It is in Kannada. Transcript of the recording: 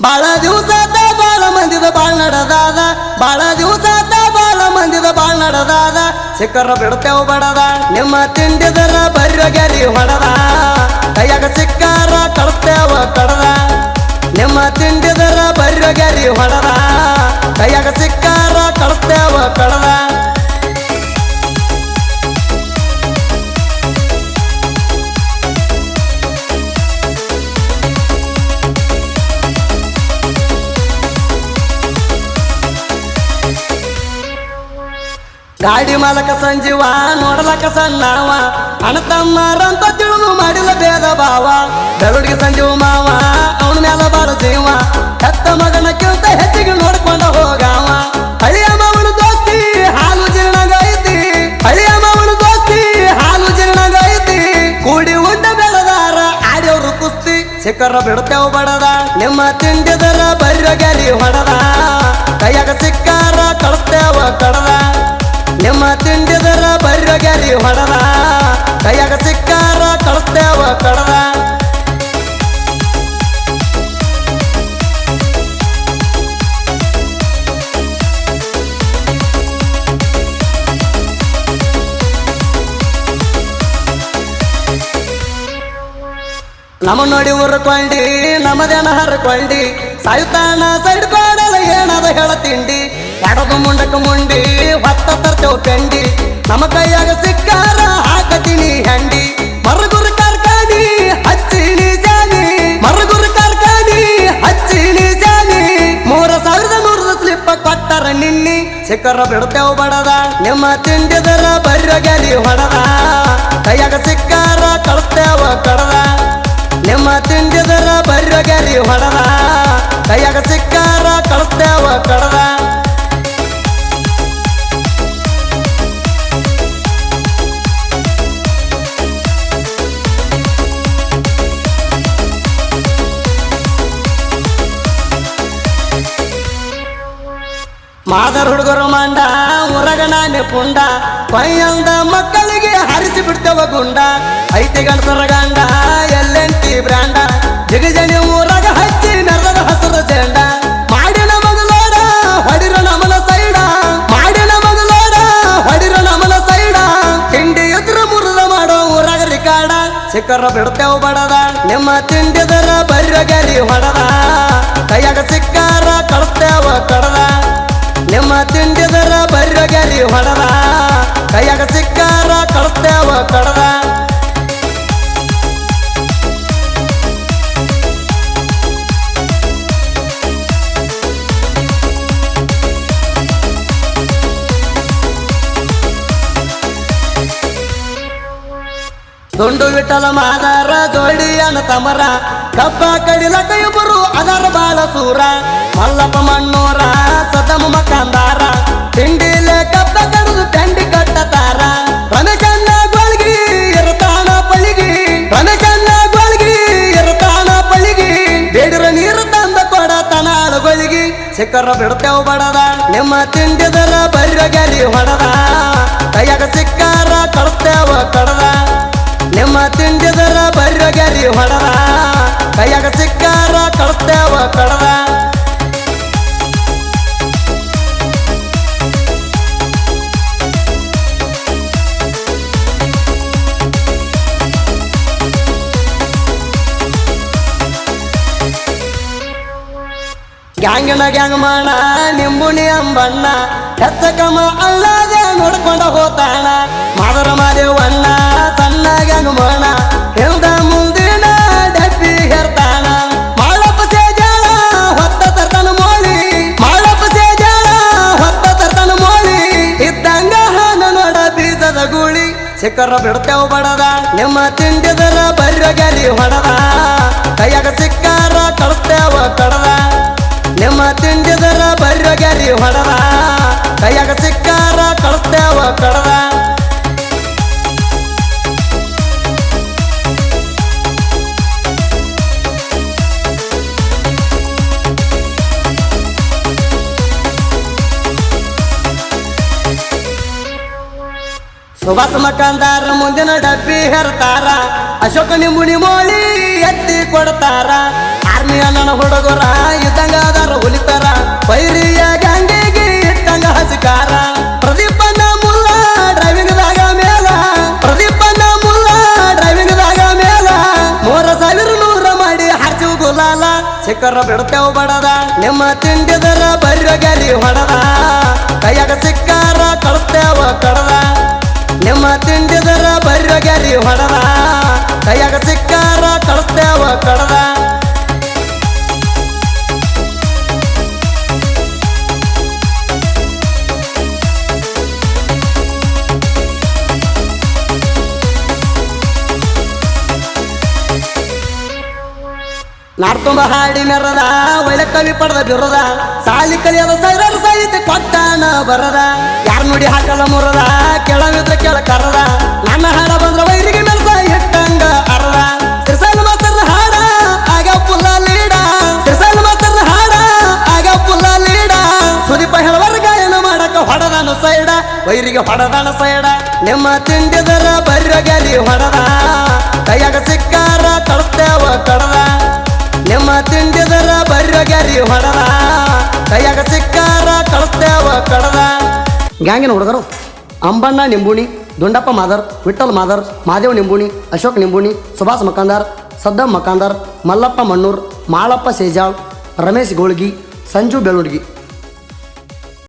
ಬಾಳ ದಿವಸದ ಬಾಳ ಮಂದಿದ ಬಾಳ ನಡೆದಾದ ಬಾಳ ದಿವಸದ ಬಾಳ ಮಂದಿದ ಬಾಳ ನಡೆದಾದ ಸಿಕ್ಕರ ಬಿಡ್ತೇವ ಬಡದ ನಿಮ್ಮ ತಿಂಡಿದರ ಬರ್ರಗೆರಿ ಹೊಡದ ಕೈಯಾಗ ಸಿಕ್ಕಾರ ಕಳಿಸ್ತೇವ ಕಡದ ನಿಮ್ಮ ತಿಂಡಿದರ ಬರ್ರಗೆರಿ ಹೊಡದ ಕೈಯಾಗ ಸಿಕ್ಕಾರ ಕಳಿಸ್ತೇವ ಕಡದ ಗಾಡಿ ಮಾಲಕ ಸಂಜೀವ ನೋಡಲಕ ಸಣ್ಣವ ಅಣ್ಣ ತಮ್ಮರಂತ ತಿಳಿದು ಮಾಡಿದ ಭೇದ ಭಾವ ಬೆಳುಡಿಗೆ ಸಂಜೀವ ಮಾವ ಅವನ ಮ್ಯಾಲ ಬಾಳ ಜೀವ ಹೆತ್ತ ಮಗನಕ್ಕಿಂತ ಹೆಚ್ಚಿಗೆ ನೋಡ್ಕೊಂಡ ಹೋಗಾವ ಹಳಿಯ ಮಾವನ ದೋಸ್ತಿ ಹಾಲು ಜೀರ್ಣಗೈತಿ ಹಳಿಯ ಮಾವನ ದೋಸ್ತಿ ಹಾಲು ಜೀರ್ಣಗೈತಿ ಕೂಡಿ ಉಂಡ ಬೆಳೆದಾರ ಆಡ್ಯವ್ರು ಕುಸ್ತಿ ಸಿಕ್ಕರ ಬಿಡ್ತೇವ ಬಡದ ನಿಮ್ಮ ತಿಂಡಿದರ ಬರ್ರಗೆರಿ ಹೊಡದ ಕೈಯಾಗ ಸಿಕ್ಕಾರ ಕಳಿಸ್ತೇವ ಕಡದ ನಿಮ್ಮ ತಿಂಡಿದರ ಬರ್ರಗೆರಿ ಹೊಡದ ಕೈಯಾಗ ಸಿಕ್ಕಾರ ಕಳಿಸ್ತೇವ ಕಡದ ನಮ್ಮ ನೋಡಿ ಉರ್ಕೊಂಡಿ ನಮ್ಮದೇನ ಹರ್ಕೊಂಡಿ ಸಾಯುತ್ತಾನ ಸೈಡ್ ಕೊಡಲ ಏನದ ಹೇಳ ತಿಂಡಿ ಎಡದು ಮುಂಡಕ್ಕೆ ಮುಂಡಿ ಹೊತ್ತ ತರ್ತೇವ್ ಪೆಂಡಿ ನಮ್ಮ ಕೈಯಾಗ ಸಿಕ್ಕಾರ ಹಾಕತೀನಿ ಹಂಡಿ ಮರಗುರು ಕಾರ್ಖಾನಿ ಹಚ್ಚಿನಿ ಜಾನಿ ಮರಗುರು ಕಾರ್ಖಾನಿ ಹಚ್ಚಿನಿ ಜಾನಿ 3,100 ಸ್ಲಿಪ್ಪ ಕೊಟ್ಟರ ನಿನ್ನಿ ಸಿಕ್ಕರ ಬಿಡ್ತೇವ್ ಬಡದ ನಿಮ್ಮ ತಿಂಡಿದರ ಬರ್ರಗೆರಿ ಹೊಡದ ಕೈಯಾಗ ಸಿಕ್ಕಾರ ಕಳಿಸ್ತೇವ ಕಡದ ನಿಮ್ಮ ತಿಂಡಿದರ ಬರ್ರಗೆರಿ ಹೊಡದ ಕೈಯಾಗ ಸಿಕ್ಕಾರ ಕಳಿಸ್ತೇವ ಕಡದ ಮಾದರ್ ಹುಡುಗರು ಮಂಡ ಊರಗ ನಾನೇ ಪುಂಡ ಪೈಯಂದ ಮಕ್ಕಳಿಗೆ ಹರಿಸಿ ಬಿಡ್ತೇವ ಗುಂಡ ಐತಿ ಗಣಸರ ಗಂಡ ಎಲ್ಲೆಂಟಿ ಬ್ರ್ಯಾಂಡ ಜಿಗಜನಿ ಊರಾಗ ಹಚ್ಚಿ ನೆಲದ ಹಸಿರು ಜೆಂಡ ಮಾಡಿನ ಮಗಲೋಡ ಹೊಡಿರ ನಮನ ಸೈಡ ಮಾಡಿನ ಮಗಲೋಡ ಹೊಡಿರ ನಮನ ಸೈಡ ತಿಂಡಿ ಎದುರು ಮುರಿದ ಮಾಡೋ ಊರಾಗ ರಿಕಾರ್ಡ ಸಿಕ್ಕರ ಬಿಡ್ತೇವ ಬಡದ ನಿಮ್ಮ ತಿಂಡಿದರ ಬರ್ರಗೆರಿ ಹೊಡದ ಕೈಯಾಗ ಸಿಕ್ಕಾರ ಕಳಿಸ್ತೇವ ಕಡದ ನಿಮ್ಮ ತಿಂಡಿದರ ಬರ್ರಗೆರಿ ಹೊಡದ ಕೈಯಾಗ ಸಿಕ್ಕಾರ ಕಳಿಸ್ತೇವ ಕಡದ ದುಂಡು ವಿಠಲ ಮಾದಾರ ಜೋಡಿಯನ ತಮರ ಕಬ್ಬ ಕಡಿಲಕ ಇಬ್ಬರು ಅದರ ಬಾಳ ಸೂರ ಮಲ್ಲಪ್ಪ ಮಣ್ಣೂರ ಸದಮ ಮಕಂದಾರ ತಿಂಡಿಲೆ ಕಬ್ಬ ಕಡಿದು ಟಂಡಿ ಕಟ್ಟತಾರ ರಮೇಶನ್ನ ಗೋಳ್ಗಿ ಇರ್ತಾನ ಪಳಿಗಿ ರಮೇಶನ್ನ ಗೋಳ್ಗಿ ಇರ್ತಾನ ಪಳಿಗಿ ಬೇಡಿರ ನೀರು ತಂದ ಕೊಡತನ ಅಳಗೊಳಿಗಿ ಸಿಕ್ಕರ ಬಿಡ್ತೇವ್ ಬಡದ ನಿಮ್ಮ ತಿಂಡಿದರ ಬರ್ರಗೆರಿ ಹೊಡದ ಕೈಯಾಗ ಸಿಕ್ಕಾರ ಕಳಿಸ್ತೇವ ಕಡದ ನಿಮ್ಮ ತಿಂಡಿದರ ಬರ್ರಗೆರಿ ಹೊಡದ ಕೈಯಾಗ ಸಿಕ್ಕಾರ ಕಳಿಸ್ತೇವ ಕಡದ ಗ್ಯಾಂಗಿನ ಗ್ಯಾಂಗ್ ಮಾಣ ನಿಂಬುಣಿ ಅಂಬಣ್ಣ ಹೆಚ್ಚ ಕಮ ಅಲ್ಲದೆ ನೋಡ್ಕೊಂಡ ಹೋತಾಣ ಮಾದರ ಮಾದೇವಣ್ಣ ಸಣ್ಣ ಗ್ಯಾಂಗ್ ಮಾಣ ಹಿಂದ ಮುಂದಿನ ಡಬ್ಬಿ ಹೇರ್ತಾಣ ಮಾಳಪ್ಪ ಸೇಜಾಳ ಹೊತ್ತ ತರ್ತನ ಮೋಳಿ ಮಾಳಪ್ಪ ಸೇಜಾಳ ಹೊತ್ತ ತರ್ತನ ಮೋಳಿ ಇದ್ದಂಗ ಹಾನ ನೋಡ ಬೀಜದ ಗೂಳಿ ಸಿಕ್ಕರ ಬಿಡ್ತೇವ ಬಡದ ನಿಮ್ಮ ತಿಂಡಿದರ ಬರ್ರಗೆರಿ ಹೊಡದ ಕೈಯಾಗ ಸಿಕ್ಕಾರ ಕಳಿಸ್ತೇವ ಕಡದ ನಿಮ್ಮ ತಿಂಡಿದರ ಬರ್ರಗೆರಿ ಹೊಡದ ಕೈಯಾಗ ಸಿಕ್ಕಾರ ಕಳಿಸ್ತೇವ ಕಡದ ಸುಭಾಸ ಮಕಂದಾರ ಮುಂದಿನ ಡಬ್ಬಿ ಹೇರ್ತಾರ ಅಶೋಕ ನಿಂಬುಣಿ ಮೋಳಿ ಎತ್ತಿ ಕೊಡ್ತಾರ ಆರ್ಮಿ ಅಣ್ಣನ ಹುಡುಗರ ಇದ್ದಂಗ ಅದಾರ ಹುಲಿತಾರ ಪೈರಿಯ ಗಂಗೆಗೆ ಇಟ್ಟಂಗ ಹಸಿಕಾರ ಪ್ರದೀಪನ ಮುಲ್ಲ ಡ್ರೈವಿಂಗ್ದಾಗ ಮೇಲ ಪ್ರದೀಪನ ಮುಲ್ಲ ಡ್ರೈವಿಂಗ್ದಾಗ ಮೇಲ 3,100 ಮಾಡಿ ಹರ್ಚು ಗುಲಾಲ ಸಿಕ್ಕರ ಬಿಡ್ತೇವ್ ಬಡದ ನಿಮ್ಮ ತಿಂಡಿದರ ಬರ್ರಿ ಹೊಡದ ಕೈಯಾಗ ಸಿಕ್ಕಾರ ಕಳಿಸ್ತೇವ ಕಡದ ನಿಮ್ಮ ತಿಂಡಿದರ ಬರ್ರಿ ಹೊಡದ ಕೈಯಾಗ ಸಿಕ್ಕಾರ ಕಳಿಸ್ತೇವ ಕಡದ ನಾಡ್ತುಂಬ ಹಾಡಿ ಮೆರದ ಒಳ್ಳೆ ಕವಿ ಪಡೆದ ಬಿರದ ಸಾಲಿ ಕಲಿಯದ ಸೈರರ ಸಾಹಿತ್ಯ ಕೊಟ್ಟಾನ ಬರದ ಯಾರ ನುಡಿ ಹಾಕಲ್ಲ ಮುರದ ಕೆಳವಿದ್ರ ಕೆಳ ಕರದ ನನ್ನ ಹಾಡ ಬಂದ್ರ ವೈರಿಗೆ ಮೆಲ್ಸ ಇಟ್ಟಂಗ ಅರದ ತ್ರಿಸೈಲ ಮಾಸ್ತರ್ನ ಹಾಡ ಆಗ ಪುಲ್ಲ ಲೀಡ ತ್ರಿಸೈಲ ಮಾಸ್ತರ್ನ ಹಾಡ ಆಗ ಪುಲ್ಲ ಲೀಡ ಸುದೀಪ ಹೇಳವರ ಗಾಯನ ಮಾಡಕ ಹೊಡದಾನ ಸೈಡ ವೈರಿಗೆ ಹೊಡದಾನ ಸೈಡ ನಿಮ್ಮ ತಿಂಡಿದರ ಬರ್ರಿ ಹೊಡದ ಕೈಯಾಗ ಸಿಕ್ಕಾರ ಕಳಿಸ್ತೇವ ಕಡದ ನಿಮ್ಮ ತಿಂಡಿದರ ಬರ್ರಿ ಹೊಡದ ಕೈಯಾಗ ಸಿಕ್ಕಾರ ಕಳಿಸ್ತೇವ ಕಡದ ಗ್ಯಾಂಗಿನ ಹುಡುಗರು ಅಂಬಣ್ಣ ನಿಂಬುಣಿ ದುಂಡಪ್ಪ ಮಾದರ್ ವಿಠಲ್ ಮಾದರ್ ಮಾದೇವ್ ನಿಂಬುಣಿ ಅಶೋಕ್ ನಿಂಬುಣಿ ಸುಭಾಷ್ ಮಕಾಂದಾರ್ ಸದ್ದಂ ಮಕಾಂದಾರ್ ಮಲ್ಲಪ್ಪ ಮಣ್ಣೂರ್ ಮಾಳಪ್ಪ ಸೇಜಾಳ್ ರಮೇಶ್ ಗೋಳ್ಗಿ ಸಂಜು ಬೆಳುಡ್ಗಿ